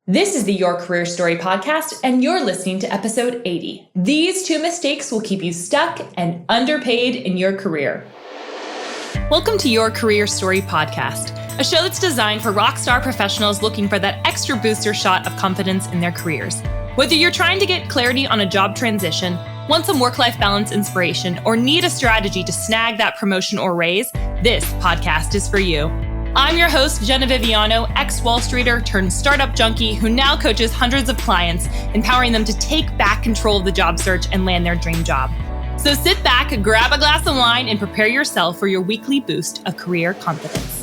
This is the Your Career Story podcast, and you're listening to episode 80. These 2 mistakes will keep you stuck and underpaid in your career. Welcome to Your Career Story podcast, a show that's designed for rockstar professionals looking for that extra booster shot of confidence in their careers. Whether you're trying to get clarity on a job transition, want some work-life balance inspiration, or need a strategy to snag that promotion or raise, this podcast is for you. I'm your host, Jena, ex-Wall Streeter turned startup junkie who now coaches hundreds of clients, empowering them to take back control of the job search and land their dream job. So sit back, grab a glass of wine, and prepare yourself for your weekly boost of career confidence.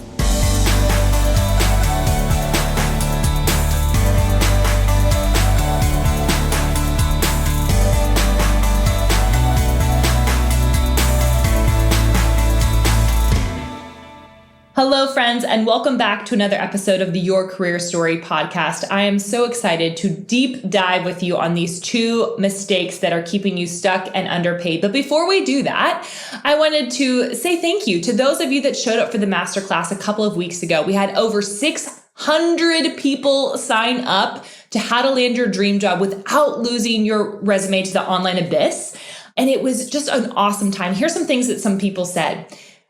Hello, friends, and welcome back to another episode of the Your Career Story podcast. I am so excited to deep dive with you on these 2 mistakes that are keeping you stuck and underpaid. But before we do that, I wanted to say thank you to those of you that showed up for the Masterclass a couple of weeks ago. We had over 600 people sign up to how to land your dream job without losing your resume to the online abyss. And it was just an awesome time. Here's some things that some people said.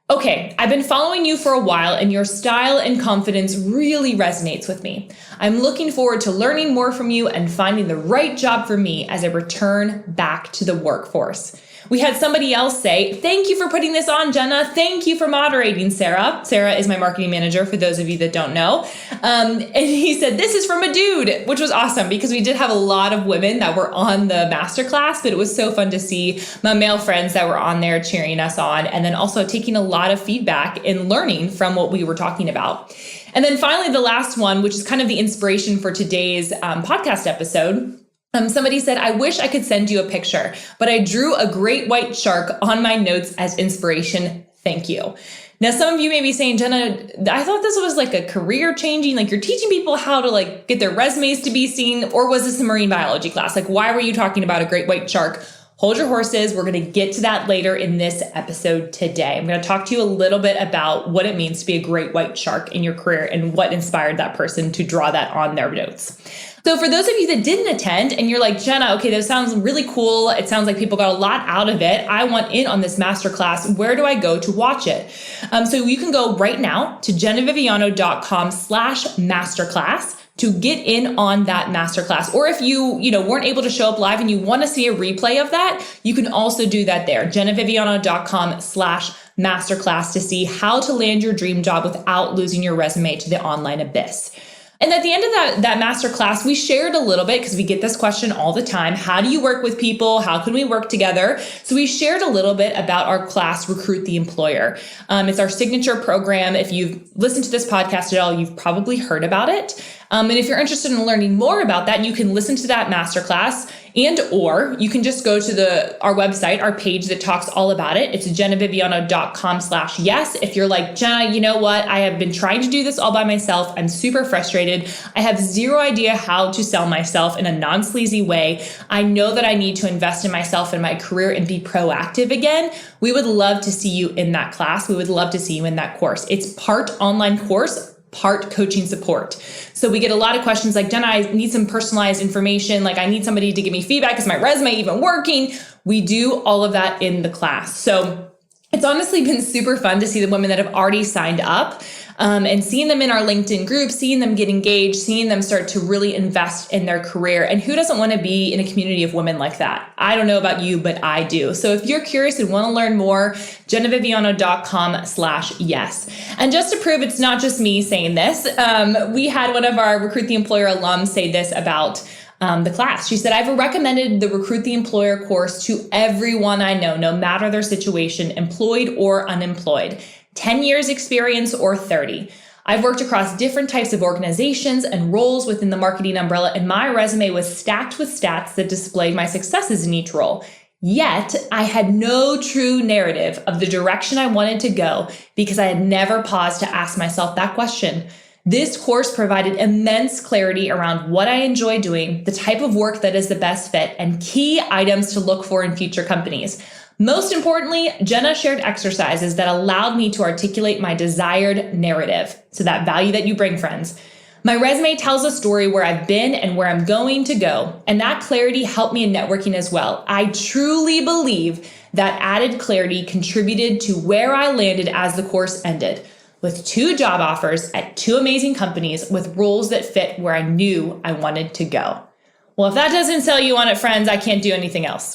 Okay, I've been following you for a while and your style and confidence really resonates with me. I'm looking forward to learning more from you and finding the right job for me as I return back to the workforce. We had somebody else say, thank you for putting this on, Jena. Thank you for moderating, Sarah. Sarah is my marketing manager, for those of you that don't know. And he said, this is from a dude, which was awesome because we did have a lot of women that were on the masterclass, but it was so fun to see my male friends that were on there cheering us on, and then also taking a lot of feedback and learning from what we were talking about. And then finally, the last one, which is kind of the inspiration for today's podcast episode. Somebody said, I wish I could send you a picture, but I drew a great white shark on my notes as inspiration. Thank you. Now, some of you may be saying, Jena, I thought this was like a career changing, like you're teaching people how to get their resumes to be seen, or was this a marine biology class? Why were you talking about a great white shark? Hold your horses. We're going to get to that later in this episode today. I'm going to talk to you a little bit about what it means to be a great white shark in your career and what inspired that person to draw that on their notes. So for those of you that didn't attend and you're like, Jena, okay, that sounds really cool. It sounds like people got a lot out of it. I want in on this masterclass. Where do I go to watch it? So you can go right now to jenaviviano.com/masterclass to get in on that masterclass. Or if you weren't able to show up live and you want to see a replay of that, you can also do that there. jenaviviano.com/masterclass to see how to land your dream job without losing your resume to the online abyss. And at the end of that masterclass, we shared a little bit because we get this question all the time. How do you work with people? How can we work together? So we shared a little bit about our class, Recruit the Employer. It's our signature program. If you've listened to this podcast at all, you've probably heard about it. And if you're interested in learning more about that, you can listen to that masterclass or you can just go to our website, our page that talks all about it. It's jenaviviano.com/yes. If you're like, Jena, you know what? I have been trying to do this all by myself. I'm super frustrated. I have zero idea how to sell myself in a non-sleazy way. I know that I need to invest in myself and my career and be proactive again. We would love to see you in that class. We would love to see you in that course. It's part online course, part coaching support. So we get a lot of questions like, Jena, I need some personalized information. I need somebody to give me feedback. Is my resume even working? We do all of that in the class. So it's honestly been super fun to see the women that have already signed up and seeing them in our LinkedIn group, seeing them get engaged, seeing them start to really invest in their career. And who doesn't want to be in a community of women like that? I don't know about you, but I do. So if you're curious and want to learn more, jenaviviano.com/yes. And just to prove it's not just me saying this, we had one of our Recruit the Employer alums say this about the class. She said, I've recommended the Recruit the Employer course to everyone I know, no matter their situation, employed or unemployed, 10 years experience or 30. I've worked across different types of organizations and roles within the marketing umbrella, and my resume was stacked with stats that displayed my successes in each role. Yet I had no true narrative of the direction I wanted to go because I had never paused to ask myself that question. This course provided immense clarity around what I enjoy doing, the type of work that is the best fit, and key items to look for in future companies. Most importantly, Jena shared exercises that allowed me to articulate my desired narrative. So that value that you bring, friends. My resume tells a story where I've been and where I'm going to go, and that clarity helped me in networking as well. I truly believe that added clarity contributed to where I landed as the course ended, with 2 job offers at 2 amazing companies with roles that fit where I knew I wanted to go. Well, if that doesn't sell you on it, friends, I can't do anything else.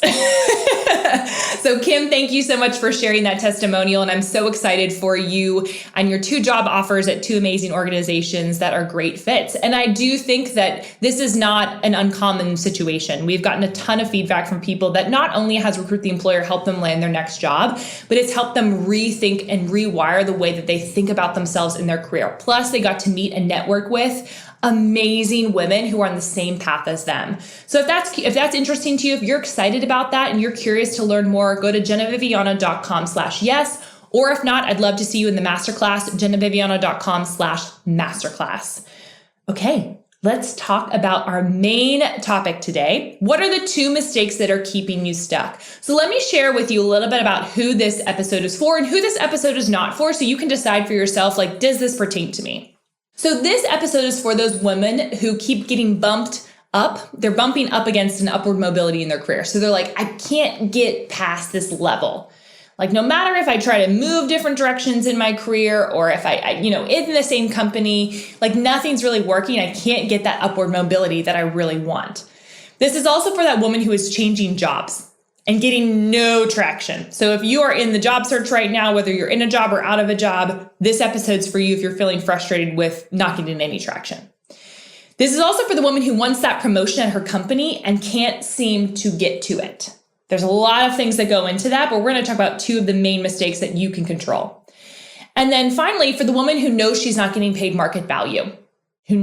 So Kim, thank you so much for sharing that testimonial. And I'm so excited for you and your 2 job offers at 2 amazing organizations that are great fits. And I do think that this is not an uncommon situation. We've gotten a ton of feedback from people that not only has Recruit the Employer helped them land their next job, but it's helped them rethink and rewire the way that they think about themselves in their career. Plus, they got to meet and network with amazing women who are on the same path as them. So if that's interesting to you, if you're excited about that and you're curious to learn more, go to jenaviviano.com/yes. Or if not, I'd love to see you in the masterclass, jenaviviano.com/masterclass. Okay, let's talk about our main topic today. What are the 2 mistakes that are keeping you stuck? So let me share with you a little bit about who this episode is for and who this episode is not for, so you can decide for yourself, like, does this pertain to me? So this episode is for those women who keep getting bumped up. They're bumping up against an upward mobility in their career. So they're like, I can't get past this level. Like, no matter if I try to move different directions in my career or if I in the same company, like nothing's really working. I can't get that upward mobility that I really want. This is also for that woman who is changing jobs and getting no traction. So if you are in the job search right now, whether you're in a job or out of a job, this episode's for you if you're feeling frustrated with not getting any traction. This is also for the woman who wants that promotion at her company and can't seem to get to it. There's a lot of things that go into that, but we're going to talk about 2 of the main mistakes that you can control. And then finally, for the woman who knows she's not getting paid market value. So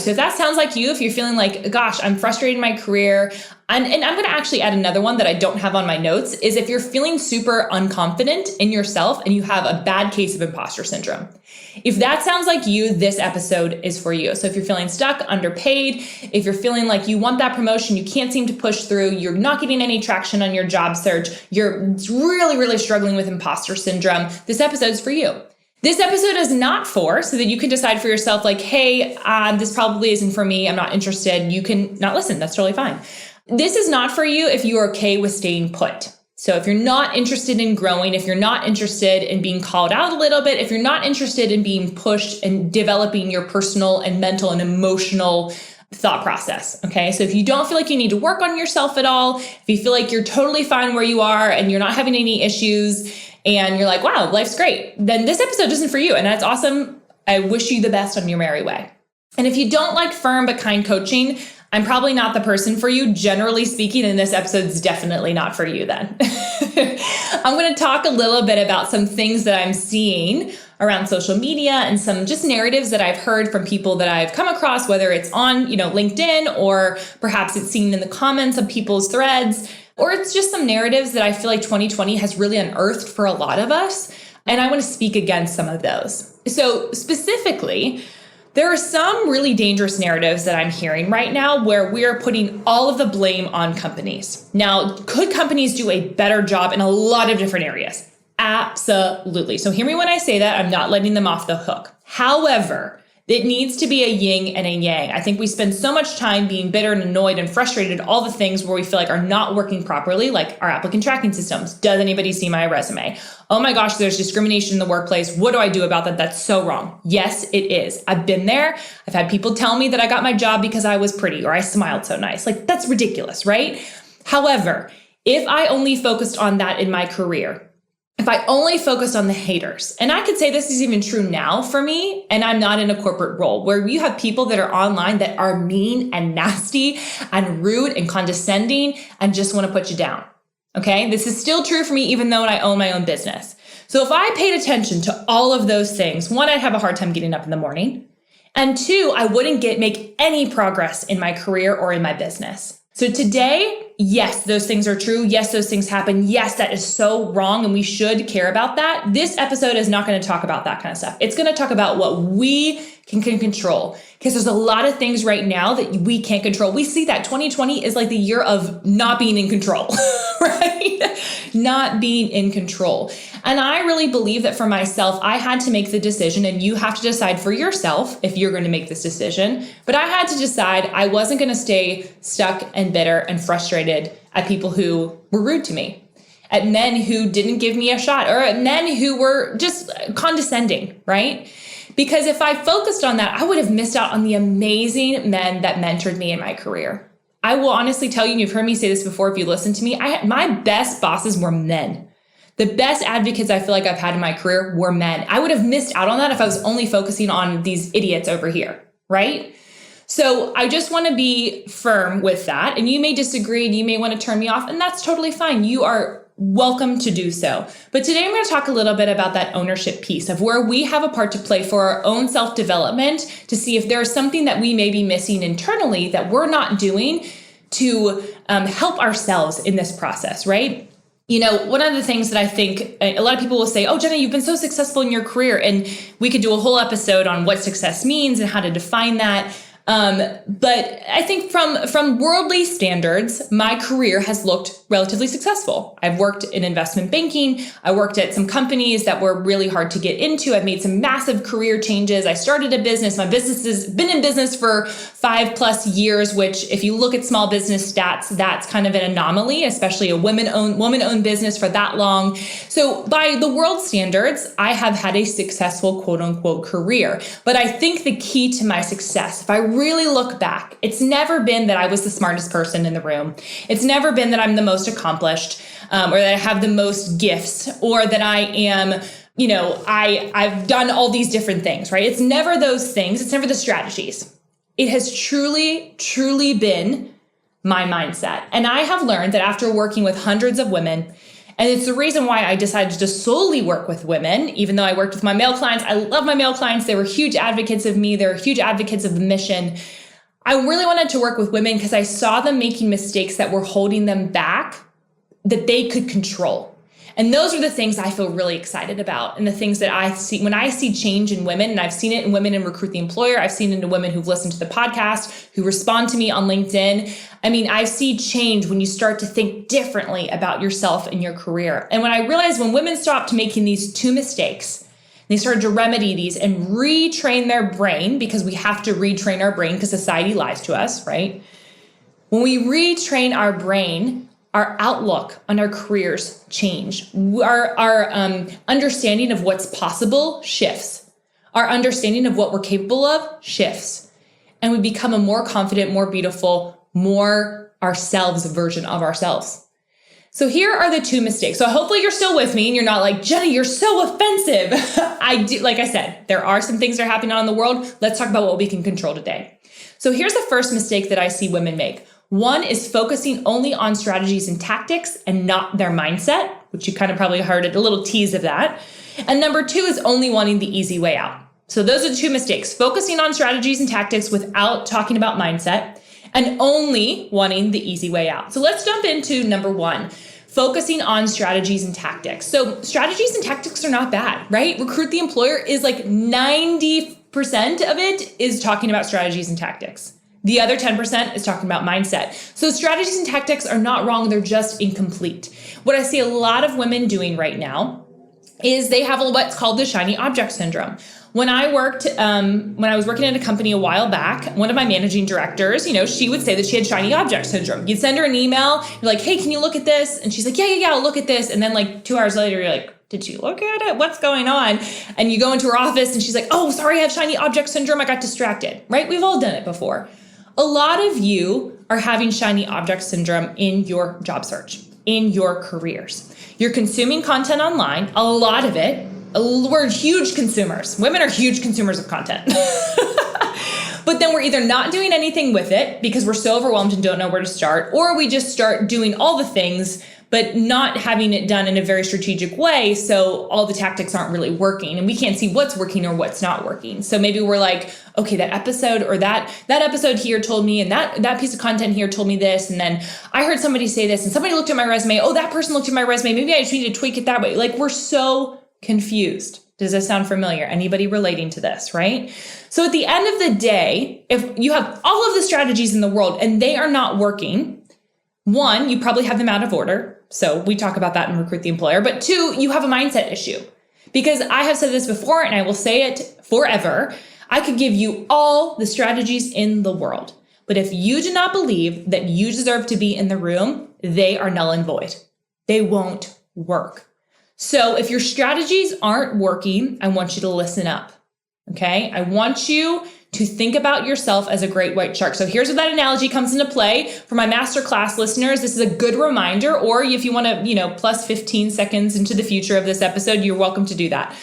if that sounds like you, if you're feeling like, gosh, I'm frustrated in my career, and I'm going to actually add another one that I don't have on my notes, is if you're feeling super unconfident in yourself and you have a bad case of imposter syndrome. If that sounds like you, this episode is for you. So if you're feeling stuck, underpaid, if you're feeling like you want that promotion, you can't seem to push through, you're not getting any traction on your job search, you're really, really struggling with imposter syndrome, this episode's for you. This episode is not for, so that you can decide for yourself, like, hey, this probably isn't for me. I'm not interested. You can not listen. That's totally fine. This is not for you if you're okay with staying put. So if you're not interested in growing, if you're not interested in being called out a little bit, if you're not interested in being pushed and developing your personal and mental and emotional thought process. Okay. So if you don't feel like you need to work on yourself at all, if you feel like you're totally fine where you are and you're not having any issues, and you're like, wow, life's great, then this episode isn't for you. And that's awesome. I wish you the best on your merry way. And if you don't like firm but kind coaching, I'm probably not the person for you, generally speaking, and this episode's definitely not for you then. I'm going to talk a little bit about some things that I'm seeing around social media and some just narratives that I've heard from people that I've come across, whether it's on, LinkedIn, or perhaps it's seen in the comments of people's threads, or it's just some narratives that I feel like 2020 has really unearthed for a lot of us. And I want to speak against some of those. So specifically, there are some really dangerous narratives that I'm hearing right now where we're putting all of the blame on companies. Now, could companies do a better job in a lot of different areas? Absolutely. So hear me when I say that. I'm not letting them off the hook. However, it needs to be a yin and a yang. I think we spend so much time being bitter and annoyed and frustrated at all the things where we feel like are not working properly, like our applicant tracking systems. Does anybody see my resume? Oh my gosh, there's discrimination in the workplace. What do I do about that? That's so wrong. Yes, it is. I've been there. I've had people tell me that I got my job because I was pretty or I smiled so nice. Like, that's ridiculous, right? However, if I only focused on that in my career, if I only focused on the haters, and I could say this is even true now for me, and I'm not in a corporate role, where you have people that are online that are mean and nasty and rude and condescending and just want to put you down. Okay, this is still true for me, even though I own my own business. So if I paid attention to all of those things, one, I'd have a hard time getting up in the morning. And 2, I wouldn't make any progress in my career or in my business. So today, yes, those things are true. Yes, those things happen. Yes, that is so wrong and we should care about that. This episode is not going to talk about that kind of stuff. It's going to talk about what we can control. Because there's a lot of things right now that we can't control. We see that 2020 is like the year of not being in control, right? Not being in control. And I really believe that for myself, I had to make the decision, and you have to decide for yourself if you're going to make this decision. But I had to decide I wasn't going to stay stuck and bitter and frustrated at people who were rude to me, at men who didn't give me a shot, or at men who were just condescending, right? Because if I focused on that, I would have missed out on the amazing men that mentored me in my career. I will honestly tell you, and you've heard me say this before if you listen to me, my best bosses were men. The best advocates I feel like I've had in my career were men. I would have missed out on that if I was only focusing on these idiots over here, right? So I just want to be firm with that. And you may disagree and you may want to turn me off, and that's totally fine. You are welcome to do so. But today I'm going to talk a little bit about that ownership piece of where we have a part to play for our own self-development to see if there's something that we may be missing internally that we're not doing to help ourselves in this process, right? You know, one of the things that I think a lot of people will say, oh, Jena, you've been so successful in your career. And we could do a whole episode on what success means and how to define that. But I think from worldly standards, my career has looked relatively successful. I've worked in investment banking. I worked at some companies that were really hard to get into. I've made some massive career changes. I started a business. My business has been in business for 5+ years, which if you look at small business stats, that's kind of an anomaly, especially a woman-owned business for that long. So by the world standards, I have had a successful quote unquote career. But I think the key to my success, if I really look back, it's never been that I was the smartest person in the room. It's never been that I'm the most accomplished, or that I have the most gifts, or that I am, I've done all these different things, right? It's never those things. It's never the strategies. It has truly, truly been my mindset. And I have learned that after working with hundreds of women, and it's the reason why I decided to solely work with women, even though I worked with my male clients. I love my male clients. They were huge advocates of me. They were huge advocates of the mission. I really wanted to work with women because I saw them making mistakes that were holding them back that they could control. And those are the things I feel really excited about. And the things that I see when I see change in women, and I've seen it in women in Recruit the Employer. I've seen it in women who've listened to the podcast, who respond to me on LinkedIn. I mean, I see change when you start to think differently about yourself and your career. And when I realized when women stopped making these two mistakes, they started to remedy these and retrain their brain, because we have to retrain our brain because society lies to us, right? When we retrain our brain, our outlook on our careers change. Our understanding of what's possible shifts. Our understanding of what we're capable of shifts. And we become a more confident, more beautiful, more ourselves version of ourselves. So here are the two mistakes. So hopefully you're still with me and you're not like, Jena, you're so offensive. Like I said, there are some things that are happening out in the world. Let's talk about what we can control today. So here's the first mistake that I see women make. One is focusing only on strategies and tactics and not their mindset, which you kind of probably heard a little tease of that. And number two is only wanting the easy way out. So those are the two mistakes: focusing on strategies and tactics without talking about mindset, and only wanting the easy way out. So let's jump into number one, focusing on strategies and tactics. So strategies and tactics are not bad, right? Recruit the Employer is like 90% of it is talking about strategies and tactics. The other 10% is talking about mindset. So strategies and tactics are not wrong. They're just incomplete. What I see a lot of women doing right now is they have what's called the shiny object syndrome. When I was working at a company a while back, one of my managing directors, she would say that she had shiny object syndrome. You'd send her an email, you're like, hey, can you look at this? And she's like, yeah, I'll look at this. And then like 2 hours later, you're like, did you look at it? What's going on? And you go into her office and she's like, oh, sorry, I have shiny object syndrome. I got distracted, right? We've all done it before. A lot of you are having shiny object syndrome in your job search, in your careers. You're consuming content online, a lot of it. We're huge consumers. Women are huge consumers of content. But then we're either not doing anything with it because we're so overwhelmed and don't know where to start, or we just start doing all the things but not having it done in a very strategic way. So all the tactics aren't really working and we can't see what's working or what's not working. So maybe we're like, okay, that episode or that episode here told me, and that piece of content here told me this. And then I heard somebody say this and somebody looked at my resume. Oh, that person looked at my resume. Maybe I just need to tweak it that way. Like we're so confused. Does this sound familiar? Anybody relating to this, right? So at the end of the day, if you have all of the strategies in the world and they are not working, one, you probably have them out of order. So we talk about that in Recruit the Employer. But two, you have a mindset issue. Because I have said this before and I will say it forever. I could give you all the strategies in the world. But if you do not believe that you deserve to be in the room, they are null and void. They won't work. So if your strategies aren't working, I want you to listen up. Okay? I want you to think about yourself as a great white shark. So here's where that analogy comes into play. For my Masterclass listeners, this is a good reminder, or if you want to, plus 15 seconds into the future of this episode, you're welcome to do that.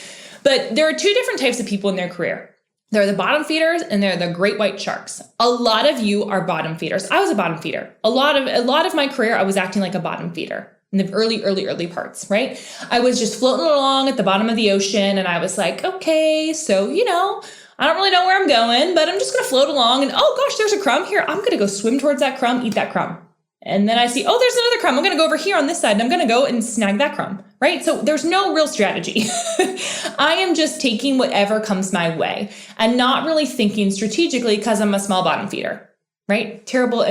But there are two different types of people in their career. There are the bottom feeders and there are the great white sharks. A lot of you are bottom feeders. I was a bottom feeder. A lot of my career, I was acting like a bottom feeder. In the early parts, right? I was just floating along at the bottom of the ocean and I was like, okay, so, I don't really know where I'm going, but I'm just going to float along and, oh gosh, there's a crumb here. I'm going to go swim towards that crumb, eat that crumb. And then I see, oh, there's another crumb. I'm going to go over here on this side and I'm going to go and snag that crumb, right? So there's no real strategy. I am just taking whatever comes my way and not really thinking strategically because I'm a small bottom feeder. Right? Terrible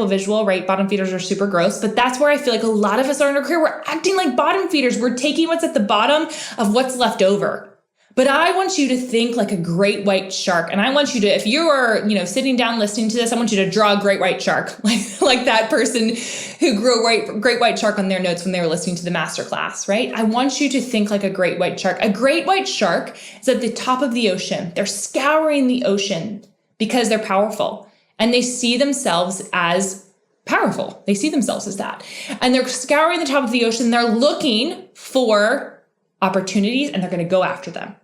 visual, right? Bottom feeders are super gross, but that's where I feel like a lot of us are in our career. We're acting like bottom feeders. We're taking what's at the bottom of what's left over. But I want you to think like a great white shark. And I want you to, if you are, sitting down listening to this, I want you to draw a great white shark, like that person who grew a great white shark on their notes when they were listening to the Masterclass, right? I want you to think like a great white shark. A great white shark is at the top of the ocean. They're scouring the ocean because they're powerful. And they see themselves as powerful. They see themselves as that. And they're scouring the top of the ocean. They're looking for opportunities and they're going to go after them.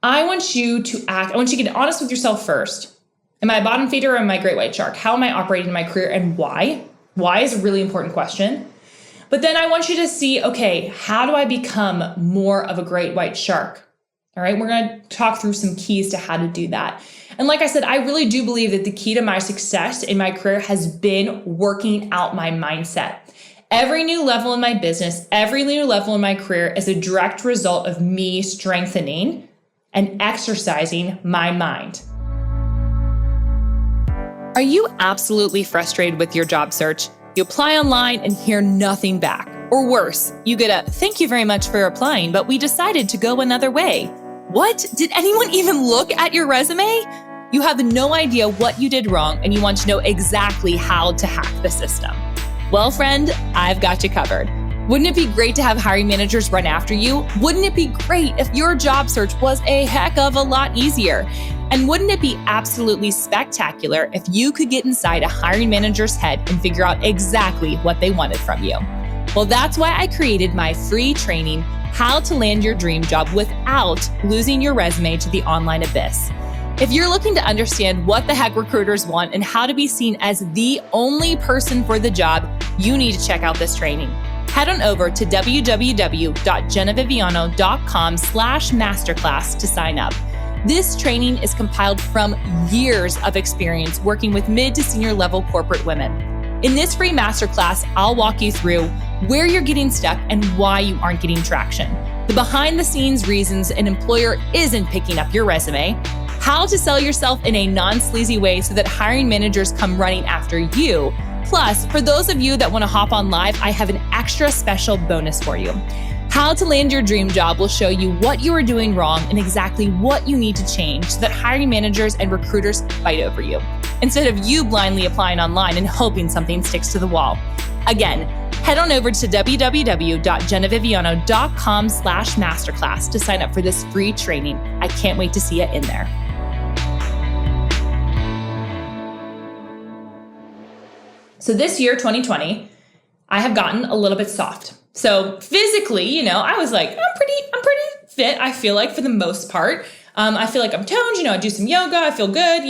I want you to get honest with yourself first. Am I a bottom feeder or am I a great white shark? How am I operating in my career and why? Why is a really important question. But then I want you to see, okay, how do I become more of a great white shark? All right, we're going to talk through some keys to how to do that. And like I said, I really do believe that the key to my success in my career has been working out my mindset. Every new level in my business, every new level in my career is a direct result of me strengthening and exercising my mind. Are you absolutely frustrated with your job search? You apply online and hear nothing back. Or worse, you get a "thank you very much for applying, but we decided to go another way." What? Did anyone even look at your resume? You have no idea what you did wrong and you want to know exactly how to hack the system. Well, friend, I've got you covered. Wouldn't it be great to have hiring managers run after you? Wouldn't it be great if your job search was a heck of a lot easier? And wouldn't it be absolutely spectacular if you could get inside a hiring manager's head and figure out exactly what they wanted from you? Well, that's why I created my free training, How to Land Your Dream Job Without Losing Your Resume to the Online Abyss. If you're looking to understand what the heck recruiters want and how to be seen as the only person for the job, you need to check out this training. Head on over to www.jenaviviano.com/masterclass to sign up. This training is compiled from years of experience working with mid to senior level corporate women. In this free masterclass, I'll walk you through where you're getting stuck and why you aren't getting traction, the behind the scenes reasons an employer isn't picking up your resume, how to sell yourself in a non-sleazy way so that hiring managers come running after you. Plus, for those of you that want to hop on live, I have an extra special bonus for you. How to Land Your Dream Job will show you what you are doing wrong and exactly what you need to change so that hiring managers and recruiters fight over you, instead of you blindly applying online and hoping something sticks to the wall. Again, head on over to www.jenaviviano.com/masterclass to sign up for this free training. I can't wait to see you in there. So this year, 2020, I have gotten a little bit soft. So physically, I was like, I'm pretty fit. I feel like for the most part, I feel like I'm toned, I do some yoga. I feel good,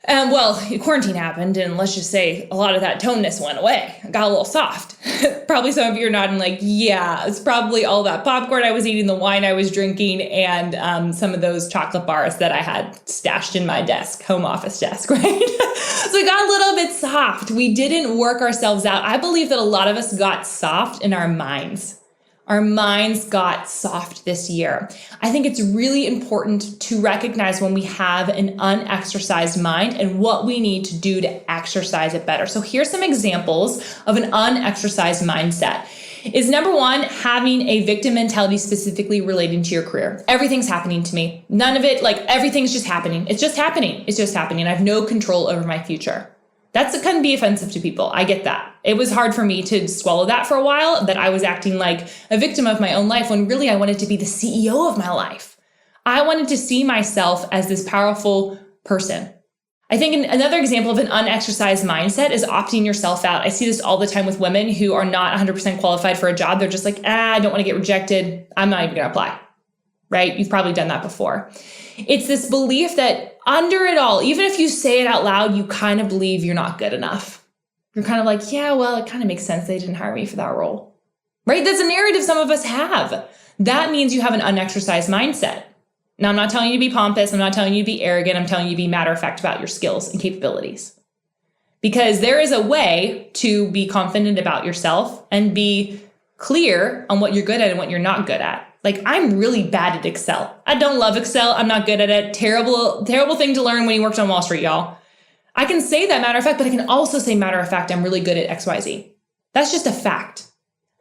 Well, quarantine happened and let's just say a lot of that tonedness went away. I got a little soft. Probably some of you are nodding like, yeah, it's probably all that popcorn I was eating, the wine I was drinking, and some of those chocolate bars that I had stashed in my desk, home office desk, right? So it got a little bit soft. We didn't work ourselves out. I believe that a lot of us got soft in our minds. Our minds got soft this year. I think it's really important to recognize when we have an unexercised mind and what we need to do to exercise it better. So here's some examples of an unexercised mindset. Is number one, having a victim mentality specifically relating to your career. Everything's happening to me. None of it, everything's just happening. It's just happening. It's just happening. I have no control over my future. That's can be offensive to people. I get that. It was hard for me to swallow that for a while, that I was acting like a victim of my own life when really I wanted to be the CEO of my life. I wanted to see myself as this powerful person. I think another example of an unexercised mindset is opting yourself out. I see this all the time with women who are not 100% qualified for a job. They're just like, I don't want to get rejected. I'm not even going to apply, right? You've probably done that before. It's this belief that under it all, even if you say it out loud, you kind of believe you're not good enough. You're kind of like, yeah, well, it kind of makes sense they didn't hire me for that role, right? That's a narrative some of us have. That means you have an unexercised mindset. Now, I'm not telling you to be pompous. I'm not telling you to be arrogant. I'm telling you to be matter of fact about your skills and capabilities. Because there is a way to be confident about yourself and be clear on what you're good at and what you're not good at. I'm really bad at Excel. I don't love Excel. I'm not good at it. Terrible thing to learn when you worked on Wall Street, y'all. I can say that matter of fact, but I can also say matter of fact, I'm really good at XYZ. That's just a fact.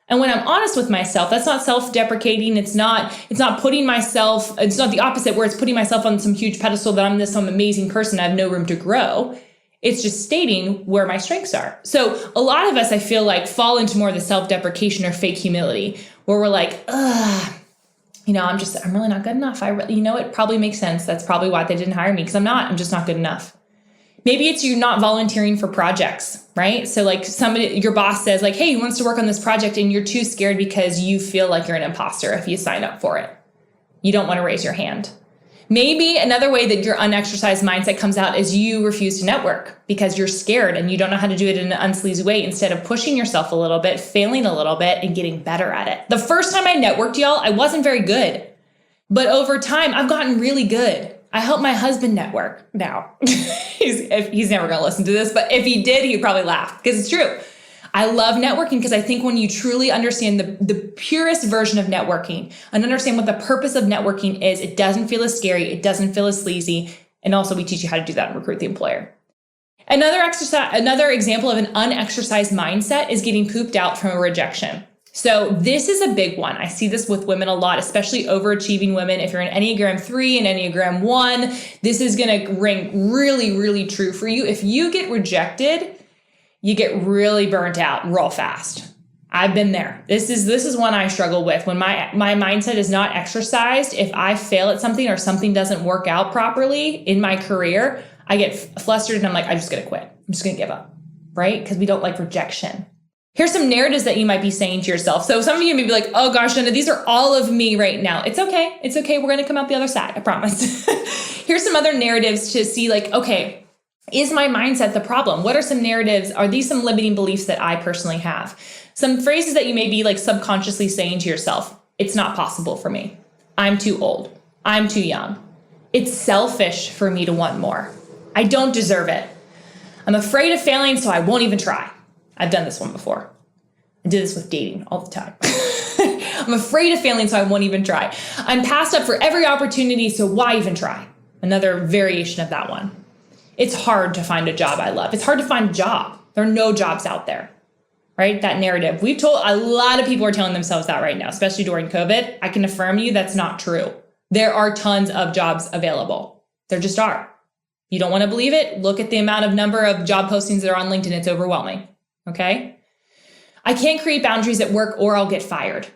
And when I'm honest with myself, that's not self-deprecating. It's not putting myself, it's not the opposite where it's putting myself on some huge pedestal that I'm some amazing person. I have no room to grow. It's just stating where my strengths are. So a lot of us, I feel like, fall into more of the self-deprecation or fake humility where we're like, I'm really not good enough. It probably makes sense. That's probably why they didn't hire me because I'm just not good enough. Maybe it's you not volunteering for projects, right? So your boss says hey, who wants to work on this project? And you're too scared because you feel like you're an imposter if you sign up for it. You don't want to raise your hand. Maybe another way that your unexercised mindset comes out is you refuse to network because you're scared and you don't know how to do it in an unsleazy way instead of pushing yourself a little bit, failing a little bit, and getting better at it. The first time I networked, y'all, I wasn't very good. But over time, I've gotten really good. I help my husband network now. He's never going to listen to this, but if he did, he'd probably laugh because it's true. I love networking because I think when you truly understand the purest version of networking and understand what the purpose of networking is, it doesn't feel as scary. It doesn't feel as sleazy. And also we teach you how to do that and recruit the employer. Another example of an unexercised mindset is getting pooped out from a rejection. So this is a big one. I see this with women a lot, especially overachieving women. If you're an Enneagram 3 and Enneagram 1, this is going to ring really, really true for you. If you get rejected, you get really burnt out real fast. I've been there. This is one I struggle with. When my mindset is not exercised, if I fail at something or something doesn't work out properly in my career, I get flustered and I'm like, I'm just going to quit. I'm just going to give up, right? Because we don't like rejection. Here's some narratives that you might be saying to yourself. So some of you may be like, oh gosh, Jena, these are all of me right now. It's okay. It's okay. We're going to come out the other side. I promise. Here's some other narratives to see okay, is my mindset the problem? What are some narratives? Are these some limiting beliefs that I personally have? Some phrases that you may be subconsciously saying to yourself. It's not possible for me. I'm too old. I'm too young. It's selfish for me to want more. I don't deserve it. I'm afraid of failing, so I won't even try. I've done this one before. I do this with dating all the time. I'm afraid of failing, so I won't even try. I'm passed up for every opportunity, so why even try? Another variation of that one. It's hard to find a job I love. It's hard to find a job. There are no jobs out there, right? That narrative. We've told a lot of people are telling themselves that right now, especially during COVID. I can affirm you that's not true. There are tons of jobs available. There just are. You don't want to believe it? Look at the number of job postings that are on LinkedIn. It's overwhelming. Okay. I can't create boundaries at work or I'll get fired.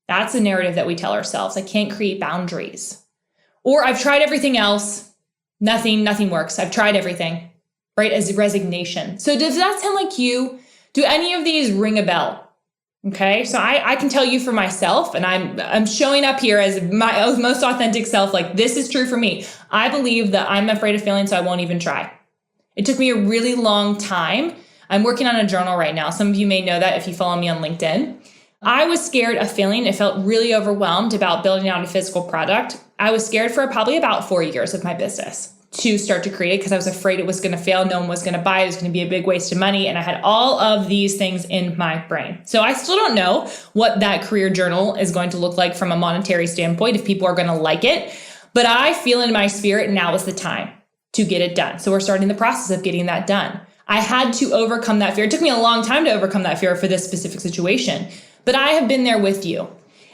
That's a narrative that we tell ourselves. I can't create boundaries. Or I've tried everything else. Nothing works. I've tried everything, right? As resignation. So does that sound like you? Do any of these ring a bell? Okay. So I can tell you for myself, and I'm showing up here as my most authentic self. This is true for me. I believe that I'm afraid of failing, so I won't even try. It took me a really long time. I'm working on a journal right now. Some of you may know that if you follow me on LinkedIn. I was scared of failing. I felt really overwhelmed about building out a physical product. I was scared for probably about 4 years of my business. to start to create it because I was afraid it was going to fail. No one was going to buy it. It was going to be a big waste of money. And I had all of these things in my brain. So I still don't know what that career journal is going to look like from a monetary standpoint, if people are going to like it. But I feel in my spirit now is the time to get it done. So we're starting the process of getting that done. I had to overcome that fear. It took me a long time to overcome that fear for this specific situation, but I have been there with you.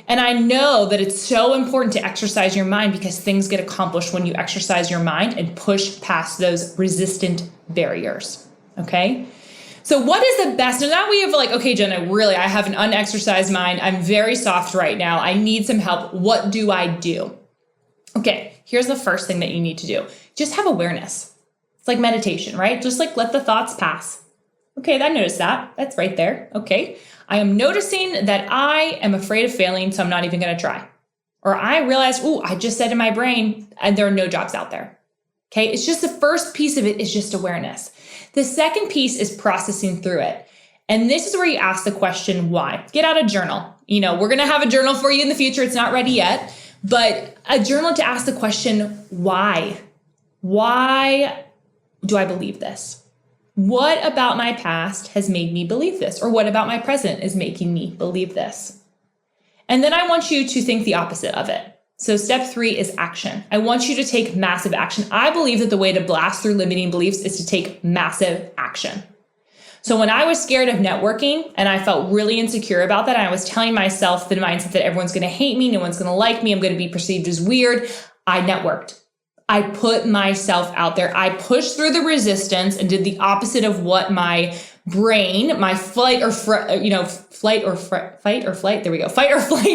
And I know that it's so important to exercise your mind because things get accomplished when you exercise your mind and push past those resistant barriers. Okay. So what is the best? Now we have like, okay, Jena, really, I have an unexercised mind. I'm very soft right now. I need some help. What do I do? Okay. Here's the first thing that you need to do. Just have awareness. It's like meditation, right? Just like let the thoughts pass. Okay, I noticed that. That's right there. Okay. I am noticing that I am afraid of failing, so I'm not even going to try. Or I realize, I just said in my brain, and there are no jobs out there. Okay. It's just the first piece of it is just awareness. The second piece is processing through it. And this is where you ask the question, why? Get out a journal. We're going to have a journal for you in the future. It's not ready yet, but a journal to ask the question, why? Why do I believe this? What about my past has made me believe this? Or what about my present is making me believe this? And then I want you to think the opposite of it. So step 3 is action. I want you to take massive action. I believe that the way to blast through limiting beliefs is to take massive action. So when I was scared of networking and I felt really insecure about that, and I was telling myself the mindset that everyone's going to hate me, no one's going to like me, I'm going to be perceived as weird, I networked. I put myself out there. I pushed through the resistance and did the opposite of what my brain, my fight or flight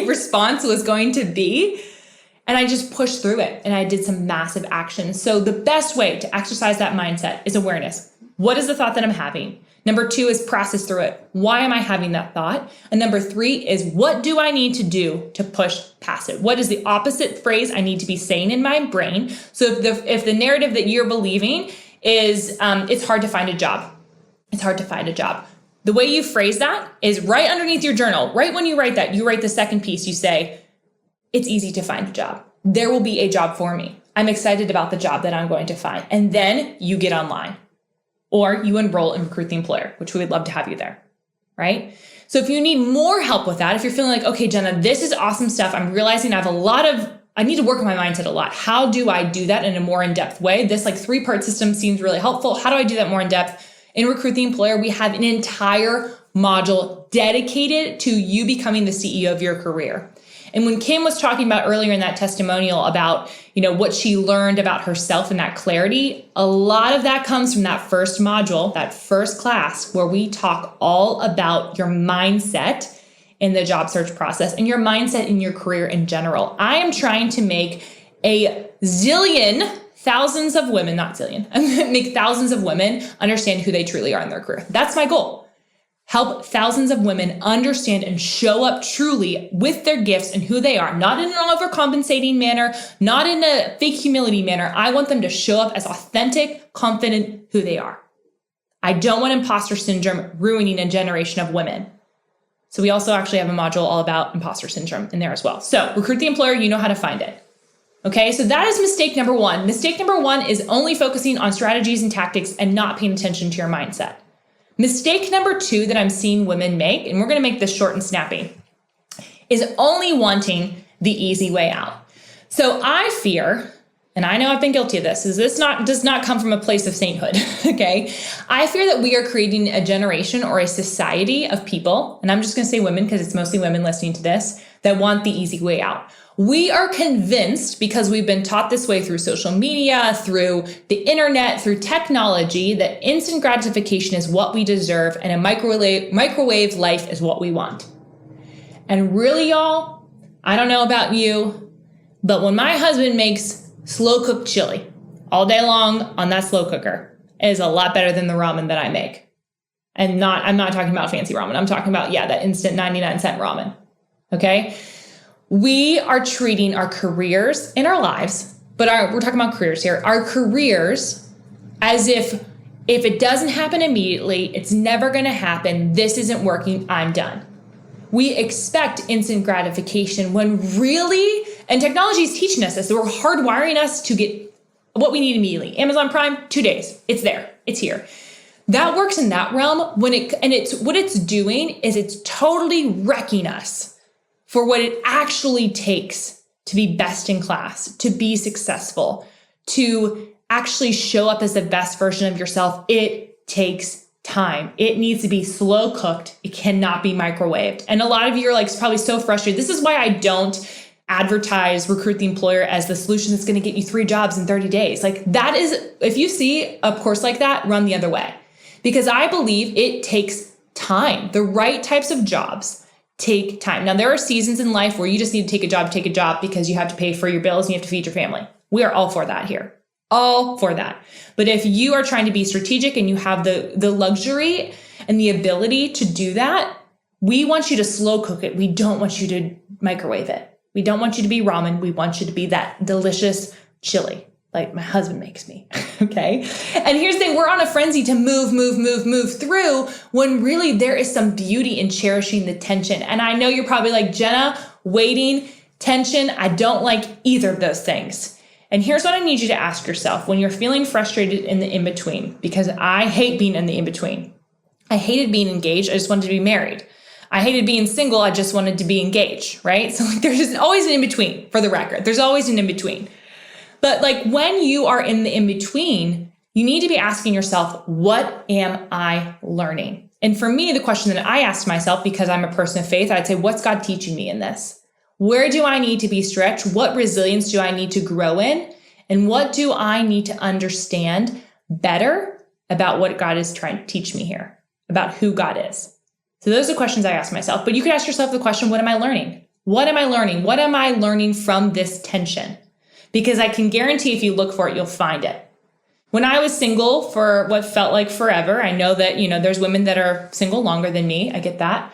response was going to be. And I just pushed through it and I did some massive action. So the best way to exercise that mindset is awareness. What is the thought that I'm having? Number 2 is process through it. Why am I having that thought? And number 3 is what do I need to do to push past it? What is the opposite phrase I need to be saying in my brain? So if the narrative that you're believing is it's hard to find a job. It's hard to find a job. The way you phrase that is right underneath your journal. Right when you write that, you write the second piece. You say, it's easy to find a job. There will be a job for me. I'm excited about the job that I'm going to find. And then you get online. Or you enroll and recruit the employer, which we would love to have you there, right? So if you need more help with that, if you're feeling like, okay, Jena, this is awesome stuff. I'm realizing I need to work on my mindset a lot. How do I do that in a more in-depth way? This 3-part system seems really helpful. How do I do that more in depth? In Recruit the Employer, we have an entire module dedicated to you becoming the CEO of your career. And when Kim was talking about earlier in that testimonial about, what she learned about herself and that clarity, a lot of that comes from that first module, that first class, where we talk all about your mindset in the job search process and your mindset in your career in general. I am trying to make thousands of women, not zillion, make thousands of women understand who they truly are in their career. That's my goal. Help thousands of women understand and show up truly with their gifts and who they are, not in an overcompensating manner, not in a fake humility manner. I want them to show up as authentic, confident who they are. I don't want imposter syndrome ruining a generation of women. So we also actually have a module all about imposter syndrome in there as well. So Recruit the Employer, you know how to find it. Okay, so that is mistake number 1. Mistake number 1 is only focusing on strategies and tactics and not paying attention to your mindset. Mistake number 2 that I'm seeing women make, and we're going to make this short and snappy, is only wanting the easy way out. So I fear, and I know I've been guilty of this, does not come from a place of sainthood, okay? I fear that we are creating a generation or a society of people, and I'm just going to say women because it's mostly women listening to this, that want the easy way out. We are convinced, because we've been taught this way through social media, through the internet, through technology, that instant gratification is what we deserve and a microwave life is what we want. And really, y'all, I don't know about you, but when my husband makes slow cooked chili all day long on that slow cooker, it is a lot better than the ramen that I make. And I'm not talking about fancy ramen. I'm talking about, that instant 99-cent ramen. Okay? We are treating our careers in our lives, but we're talking about careers here, our careers as if it doesn't happen immediately, it's never going to happen, this isn't working, I'm done. We expect instant gratification when really, and technology is teaching us this, we're hardwiring us to get what we need immediately. Amazon Prime, 2 days. It's there. It's here. That works in that realm what it's doing is it's totally wrecking us for what it actually takes to be best in class, to be successful, to actually show up as the best version of yourself. It takes time. It needs to be slow cooked. It cannot be microwaved. And a lot of you are like probably so frustrated. This is why I don't advertise Recruit the Employer as the solution that's going to get you 3 jobs in 30 days. Like that is, if you see a course like that, run the other way. Because I believe it takes time. The right types of jobs take time. Now, there are seasons in life where you just need to take a job because you have to pay for your bills and you have to feed your family. We are all for that here. All for that. But if you are trying to be strategic and you have the luxury and the ability to do that, we want you to slow cook it. We don't want you to microwave it. We don't want you to be ramen. We want you to be that delicious chili like my husband makes me. Okay. And here's the thing, we're on a frenzy to move through when really there is some beauty in cherishing the tension. And I know you're probably like, Jena, waiting, tension. I don't like either of those things. And here's what I need you to ask yourself when you're feeling frustrated in the in-between, because I hate being in the in-between. I hated being engaged. I just wanted to be married. I hated being single. I just wanted to be engaged, right? So like, there's just always an in-between, for the record. There's always an in-between. But like when you are in the in-between, you need to be asking yourself, what am I learning? And for me, the question that I asked myself, because I'm a person of faith, I'd say, what's God teaching me in this? Where do I need to be stretched? What resilience do I need to grow in? And what do I need to understand better about what God is trying to teach me here, about who God is? So those are questions I ask myself. But you could ask yourself the question, what am I learning? What am I learning? What am I learning from this tension? Because I can guarantee if you look for it, you'll find it. When I was single for what felt like forever, I know that, there's women that are single longer than me. I get that.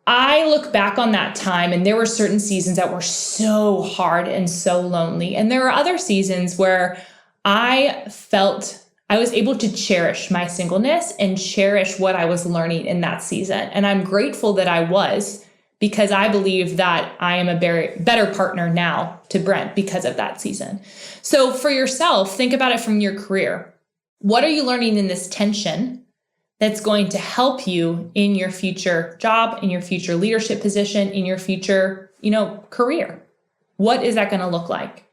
I look back on that time and there were certain seasons that were so hard and so lonely. And there are other seasons where I felt I was able to cherish my singleness and cherish what I was learning in that season. And I'm grateful that I was, because I believe that I am a better partner now to Brent because of that season. So for yourself, think about it from your career. What are you learning in this tension that's going to help you in your future job, in your future leadership position, in your future, career? What is that going to look like?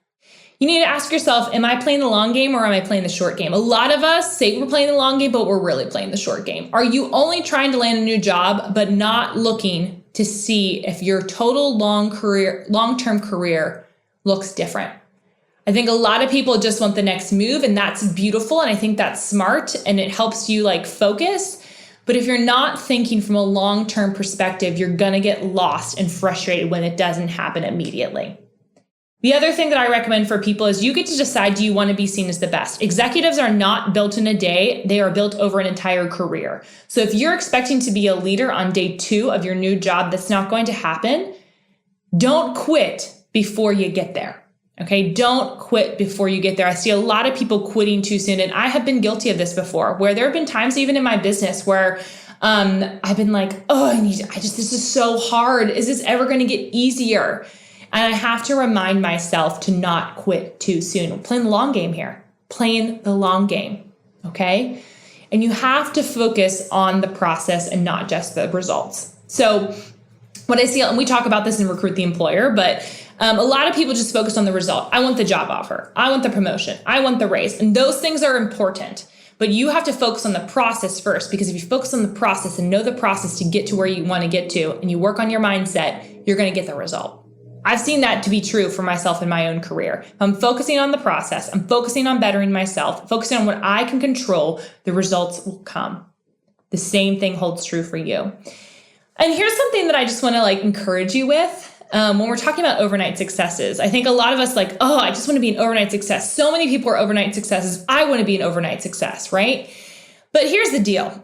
You need to ask yourself, am I playing the long game or am I playing the short game? A lot of us say we're playing the long game, but we're really playing the short game. Are you only trying to land a new job, but not looking to see if your total long-term career looks different? I think a lot of people just want the next move, and that's beautiful. And I think that's smart and it helps you focus. But if you're not thinking from a long-term perspective, you're going to get lost and frustrated when it doesn't happen immediately. The other thing that I recommend for people is you get to decide, do you want to be seen as the best? Executives are not built in a day. They are built over an entire career. So if you're expecting to be a leader on day 2 of your new job, that's not going to happen. Don't quit before you get there. Okay. Don't quit before you get there. I see a lot of people quitting too soon. And I have been guilty of this before, where there have been times even in my business where I've been like, this is so hard. Is this ever going to get easier? And I have to remind myself to not quit too soon. We're playing the long game here. Playing the long game. Okay. And you have to focus on the process and not just the results. So what I see, and we talk about this in Recruit the Employer, but a lot of people just focus on the result. I want the job offer. I want the promotion. I want the raise. And those things are important. But you have to focus on the process first, because if you focus on the process and know the process to get to where you want to get to, and you work on your mindset, you're going to get the result. I've seen that to be true for myself in my own career. I'm focusing on the process. I'm focusing on bettering myself, focusing on what I can control. The results will come. The same thing holds true for you. And here's something that I just want to encourage you with. When we're talking about overnight successes, I think a lot of us I just want to be an overnight success. So many people are overnight successes. I want to be an overnight success, right? But here's the deal.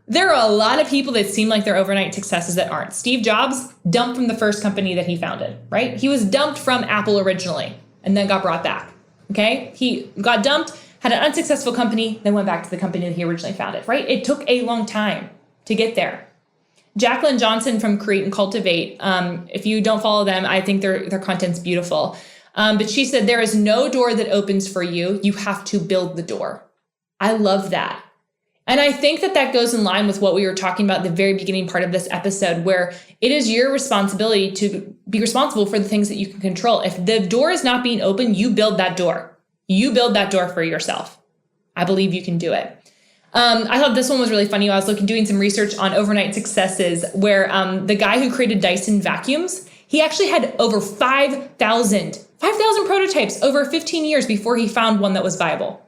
There are a lot of people that seem like they're overnight successes that aren't. Steve Jobs dumped from the first company that he founded, right? He was dumped from Apple originally and then got brought back, okay? He got dumped, had an unsuccessful company, then went back to the company that he originally founded, right? It took a long time to get there. Jacqueline Johnson from Create and Cultivate, if you don't follow them, I think their content's beautiful. But she said, there is no door that opens for you. You have to build the door. I love that. And I think that that goes in line with what we were talking about at the very beginning part of this episode, where it is your responsibility to be responsible for the things that you can control. If the door is not being open, you build that door. You build that door for yourself. I believe you can do it. I thought this one was really funny. I was doing some research on overnight successes where the guy who created Dyson vacuums, he actually had over 5,000 prototypes over 15 years before he found one that was viable.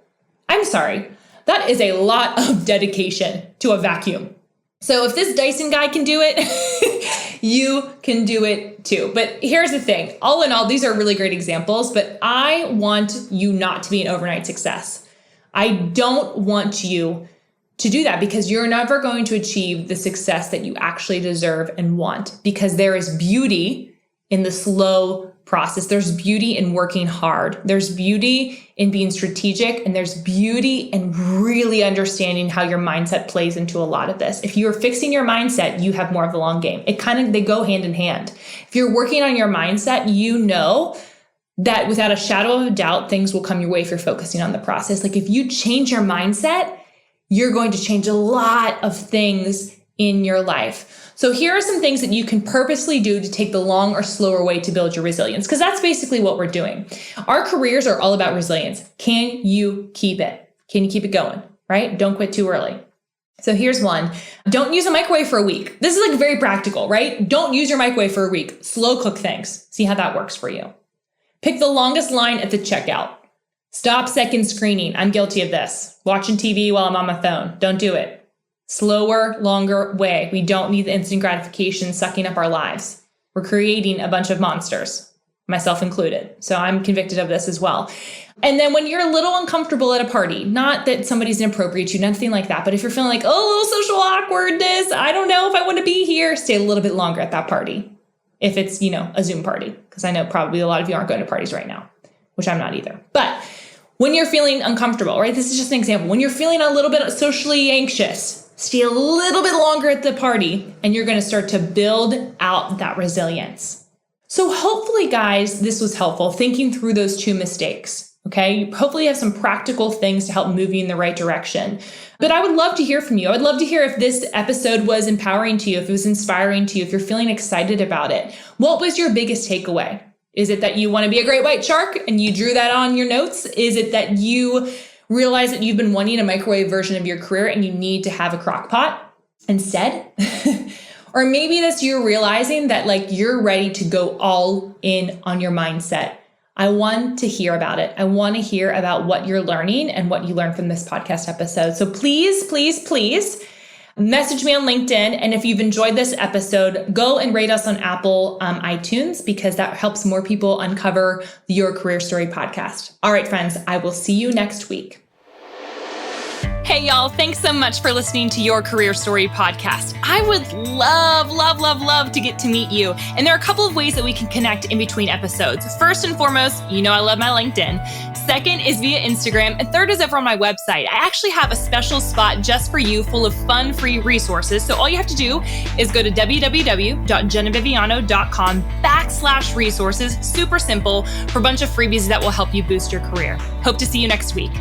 I'm sorry. That is a lot of dedication to a vacuum. So if this Dyson guy can do it, you can do it too. But here's the thing. All in all, these are really great examples, but I want you not to be an overnight success. I don't want you to do that because you're never going to achieve the success that you actually deserve and want, because there is beauty in the slow process. There's beauty in working hard. There's beauty in being strategic, and there's beauty in really understanding how your mindset plays into a lot of this. If you're fixing your mindset, you have more of the long game. They go hand in hand. If you're working on your mindset, you know that without a shadow of a doubt, things will come your way if you're focusing on the process. Like if you change your mindset, you're going to change a lot of things in your life. So here are some things that you can purposely do to take the long or slower way to build your resilience, because that's basically what we're doing. Our careers are all about resilience. Can you keep it? Can you keep it going, right? Don't quit too early. So here's one. Don't use a microwave for a week. This is very practical, right? Don't use your microwave for a week. Slow cook things. See how that works for you. Pick the longest line at the checkout. Stop second screening. I'm guilty of this. Watching TV while I'm on my phone. Don't do it. Slower, longer way. We don't need the instant gratification sucking up our lives. We're creating a bunch of monsters, myself included. So I'm convicted of this as well. And then when you're a little uncomfortable at a party, not that somebody's inappropriate to you, nothing like that, but if you're feeling like, oh, a little social awkwardness, I don't know if I want to be here, stay a little bit longer at that party. If it's, a Zoom party, because I know probably a lot of you aren't going to parties right now, which I'm not either. But when you're feeling uncomfortable, right? This is just an example. When you're feeling a little bit socially anxious, stay a little bit longer at the party, and you're going to start to build out that resilience. So hopefully, guys, this was helpful, thinking through those two mistakes. Okay. Hopefully you have some practical things to help move you in the right direction. But I would love to hear from you. I'd love to hear if this episode was empowering to you, if it was inspiring to you, if you're feeling excited about it. What was your biggest takeaway? Is it that you want to be a great white shark and you drew that on your notes? Is it that you realize that you've been wanting a microwave version of your career and you need to have a crock pot instead? Or maybe that's you realizing that you're ready to go all in on your mindset. I want to hear about it. I want to hear about what you're learning and what you learned from this podcast episode. So please, please, please message me on LinkedIn. And if you've enjoyed this episode, go and rate us on Apple iTunes, because that helps more people uncover the Your Career Story podcast. All right, friends, I will see you next week. Hey, y'all, thanks so much for listening to Your Career Story podcast. I would love to get to meet you. And there are a couple of ways that we can connect in between episodes. First and foremost, I love my LinkedIn. Second is via Instagram. And third is over on my website. I actually have a special spot just for you full of fun, free resources. So all you have to do is go to www.jenaviviano.com/resources. Super simple, for a bunch of freebies that will help you boost your career. Hope to see you next week.